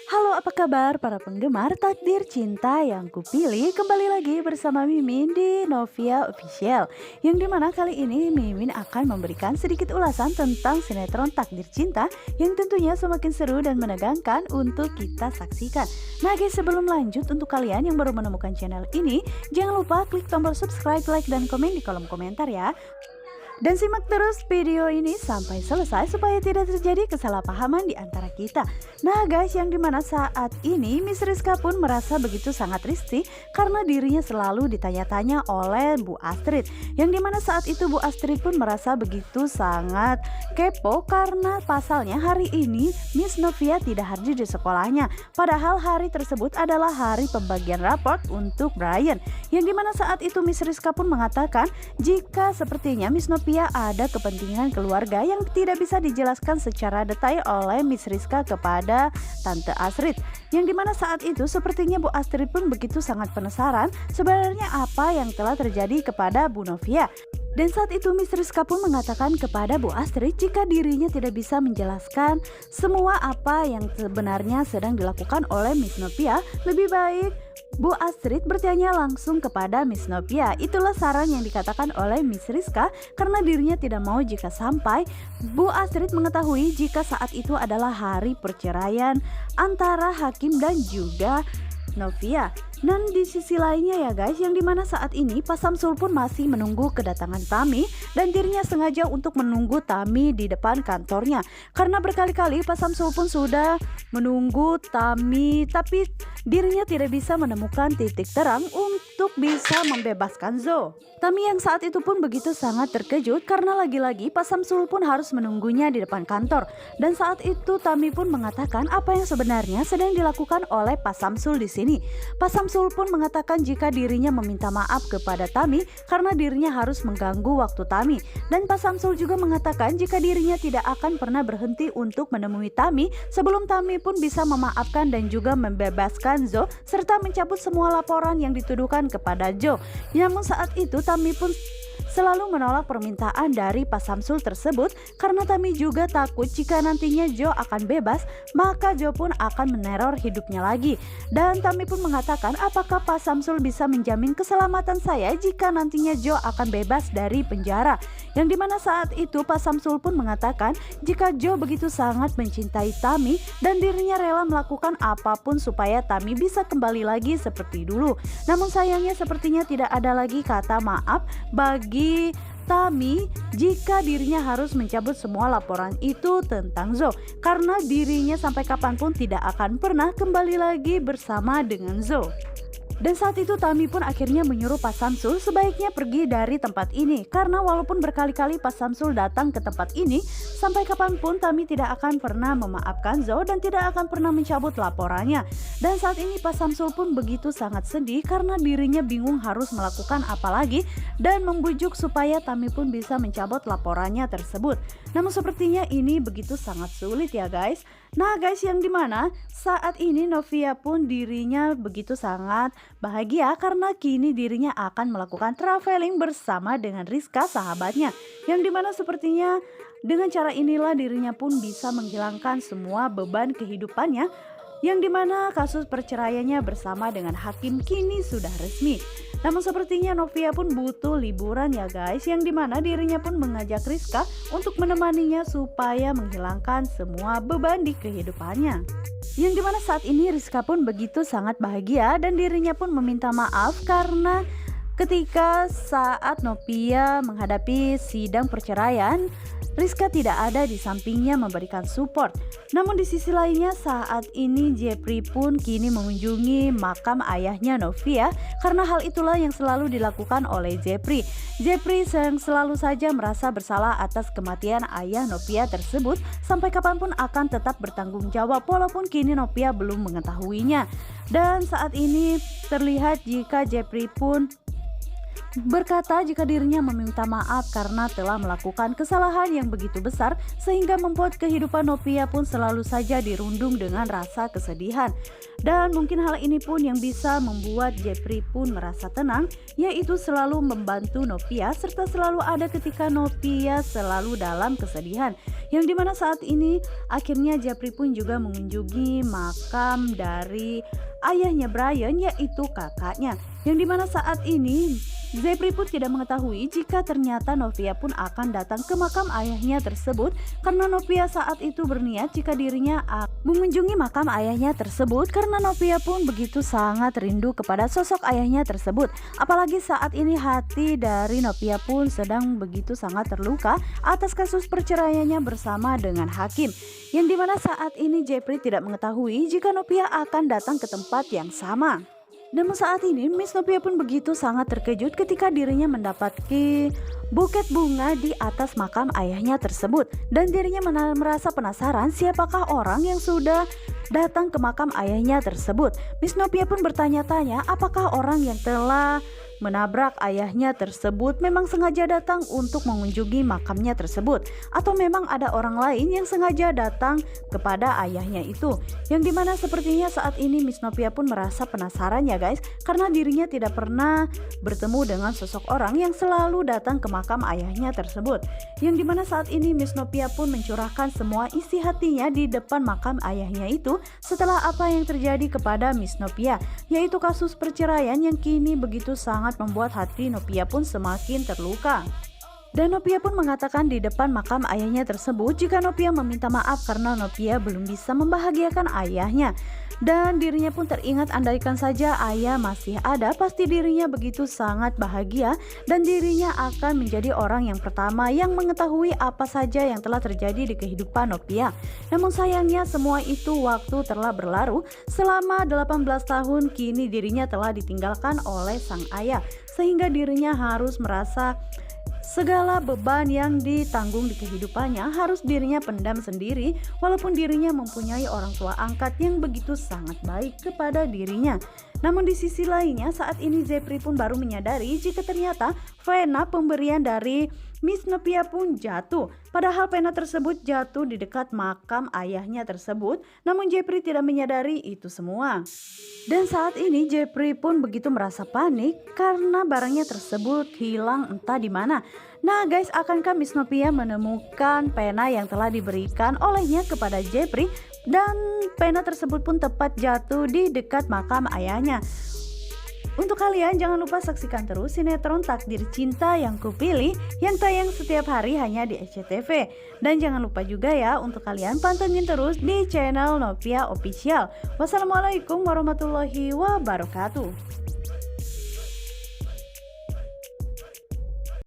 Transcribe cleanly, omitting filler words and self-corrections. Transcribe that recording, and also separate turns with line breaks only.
Halo, apa kabar para penggemar takdir cinta yang kupilih? Kembali lagi bersama Mimin di Novia Official. Yang dimana kali ini Mimin akan memberikan sedikit ulasan tentang sinetron Takdir Cinta yang tentunya semakin seru dan menegangkan untuk kita saksikan. Nah guys, sebelum lanjut, untuk kalian yang baru menemukan channel ini, jangan lupa klik tombol subscribe, like, dan komen di kolom komentar ya. Dan simak terus video ini sampai selesai supaya tidak terjadi kesalahpahaman di antara kita. Nah guys, yang dimana saat ini Miss Rizka pun merasa begitu sangat risih karena dirinya selalu ditanya-tanya oleh Bu Astrid. Yang dimana saat itu Bu Astrid pun merasa begitu sangat kepo karena pasalnya hari ini Miss Novia tidak hadir di sekolahnya. Padahal hari tersebut adalah hari pembagian raport untuk Brian. Yang dimana saat itu Miss Rizka pun mengatakan jika sepertinya Miss Novia ada kepentingan keluarga yang tidak bisa dijelaskan secara detail oleh Miss Rizka kepada Tante Astrid. Yang dimana saat itu sepertinya Bu Astrid pun begitu sangat penasaran sebenarnya apa yang telah terjadi kepada Bu Novia. Dan saat itu Miss Rizka pun mengatakan kepada Bu Astrid jika dirinya tidak bisa menjelaskan semua apa yang sebenarnya sedang dilakukan oleh Miss Novia, lebih baik Bu Astrid bertanya langsung kepada Miss Novia. Itulah saran yang dikatakan oleh Miss Rizka karena dirinya tidak mau jika sampai Bu Astrid mengetahui jika saat itu adalah hari perceraian antara Hakim dan juga Novia. Dan di sisi lainnya ya guys, yang dimana saat ini Pak Samsul pun masih menunggu kedatangan Tami dan dirinya sengaja untuk menunggu Tami di depan kantornya karena berkali-kali Pak Samsul pun sudah menunggu Tami tapi dirinya tidak bisa menemukan titik terang untuk bisa membebaskan Zo. Tami yang saat itu pun begitu sangat terkejut karena lagi-lagi Pak Samsul pun harus menunggunya di depan kantor. Dan saat itu Tami pun mengatakan apa yang sebenarnya sedang dilakukan oleh Pak Samsul di sini. Pak Samsul pun mengatakan jika dirinya meminta maaf kepada Tami karena dirinya harus mengganggu waktu Tami. Dan Pak Samsul juga mengatakan jika dirinya tidak akan pernah berhenti untuk menemui Tami sebelum Tami pun bisa memaafkan dan juga membebaskan Zo serta mencabut semua laporan yang dituduhkan kepada Jo. Namun saat itu Tami pun selalu menolak permintaan dari Pak Samsul tersebut karena Tami juga takut jika nantinya Jo akan bebas maka Jo pun akan meneror hidupnya lagi. Dan Tami pun mengatakan apakah Pak Samsul bisa menjamin keselamatan saya jika nantinya Jo akan bebas dari penjara. Yang dimana saat itu Pak Samsul pun mengatakan jika Jo begitu sangat mencintai Tami dan dirinya rela melakukan apapun supaya Tami bisa kembali lagi seperti dulu. Namun sayangnya sepertinya tidak ada lagi kata maaf bagi Tami jika dirinya harus mencabut semua laporan itu tentang Zo karena dirinya sampai kapanpun tidak akan pernah kembali lagi bersama dengan Zo. Dan saat itu Tami pun akhirnya menyuruh Pak Samsul sebaiknya pergi dari tempat ini karena walaupun berkali-kali Pak Samsul datang ke tempat ini, sampai kapanpun Tami tidak akan pernah memaafkan Zo dan tidak akan pernah mencabut laporannya. Dan saat ini Pak Samsul pun begitu sangat sedih karena dirinya bingung harus melakukan apa lagi dan membujuk supaya Tami pun bisa mencabut laporannya tersebut. Namun sepertinya ini begitu sangat sulit ya guys. Nah guys, yang dimana saat ini Novia pun dirinya begitu sangat bahagia karena kini dirinya akan melakukan traveling bersama dengan Rizka sahabatnya. Yang dimana sepertinya dengan cara inilah dirinya pun bisa menghilangkan semua beban kehidupannya. Yang dimana kasus perceraiannya bersama dengan Hakim kini sudah resmi. Namun sepertinya Novia pun butuh liburan ya guys, yang dimana dirinya pun mengajak Rizka untuk menemaninya supaya menghilangkan semua beban di kehidupannya. Yang dimana saat ini Rizka pun begitu sangat bahagia dan dirinya pun meminta maaf karena ketika saat Novia menghadapi sidang perceraian, Rizka tidak ada di sampingnya memberikan support. Namun di sisi lainnya saat ini Jepri pun kini mengunjungi makam ayahnya Novia karena hal itulah yang selalu dilakukan oleh Jepri. Jepri yang selalu saja merasa bersalah atas kematian ayah Novia tersebut sampai kapanpun akan tetap bertanggung jawab walaupun kini Novia belum mengetahuinya. Dan saat ini terlihat jika Jepri pun berkata jika dirinya meminta maaf karena telah melakukan kesalahan yang begitu besar sehingga membuat kehidupan Novia pun selalu saja dirundung dengan rasa kesedihan. Dan mungkin hal ini pun yang bisa membuat Jepri pun merasa tenang, yaitu selalu membantu Novia serta selalu ada ketika Novia selalu dalam kesedihan. Yang dimana saat ini akhirnya Jepri pun juga mengunjungi makam dari ayahnya Brian, yaitu kakaknya. Yang dimana saat ini Jepri pun tidak mengetahui jika ternyata Novia pun akan datang ke makam ayahnya tersebut, karena Novia saat itu berniat jika dirinya mengunjungi makam ayahnya tersebut karena Novia pun begitu sangat rindu kepada sosok ayahnya tersebut. Apalagi saat ini hati dari Novia pun sedang begitu sangat terluka atas kasus perceraiannya bersama dengan hakim. Yang dimana saat ini Jepri tidak mengetahui jika Novia akan datang ke tempat yang sama. Namun saat ini Miss Novia pun begitu sangat terkejut ketika dirinya mendapati buket bunga di atas makam ayahnya tersebut. Dan dirinya merasa penasaran siapakah orang yang sudah datang ke makam ayahnya tersebut. Miss Novia pun bertanya-tanya apakah orang yang telah menabrak ayahnya tersebut memang sengaja datang untuk mengunjungi makamnya tersebut, atau memang ada orang lain yang sengaja datang kepada ayahnya itu. Yang dimana sepertinya saat ini Miss Novia pun merasa penasaran ya guys, karena dirinya tidak pernah bertemu dengan sosok orang yang selalu datang ke makam ayahnya tersebut. Yang dimana saat ini Miss Novia pun mencurahkan semua isi hatinya di depan makam ayahnya itu setelah apa yang terjadi kepada Miss Novia, yaitu kasus perceraian yang kini begitu sangat membuat hati Novia pun semakin terluka. Dan Novia pun mengatakan di depan makam ayahnya tersebut jika Novia meminta maaf karena Novia belum bisa membahagiakan ayahnya. Dan dirinya pun teringat andaikan saja ayah masih ada, pasti dirinya begitu sangat bahagia dan dirinya akan menjadi orang yang pertama yang mengetahui apa saja yang telah terjadi di kehidupan Novia. Namun sayangnya semua itu waktu telah berlalu. Selama 18 tahun kini dirinya telah ditinggalkan oleh sang ayah, sehingga dirinya harus merasa segala beban yang ditanggung di kehidupannya harus dirinya pendam sendiri, walaupun dirinya mempunyai orang tua angkat yang begitu sangat baik kepada dirinya. Namun di sisi lainnya saat ini Jepri pun baru menyadari jika ternyata pena pemberian dari Miss Novia pun jatuh. Padahal pena tersebut jatuh di dekat makam ayahnya tersebut, namun Jepri tidak menyadari itu semua. Dan saat ini Jepri pun begitu merasa panik karena barangnya tersebut hilang entah di mana. Nah guys, akankah Miss Novia menemukan pena yang telah diberikan olehnya kepada Jepri? Dan pena tersebut pun tepat jatuh di dekat makam ayahnya. Untuk kalian jangan lupa saksikan terus sinetron Takdir Cinta Yang Kupilih yang tayang setiap hari hanya di SCTV. Dan jangan lupa juga ya untuk kalian pantengin terus di channel Novia Official. Wassalamualaikum warahmatullahi wabarakatuh.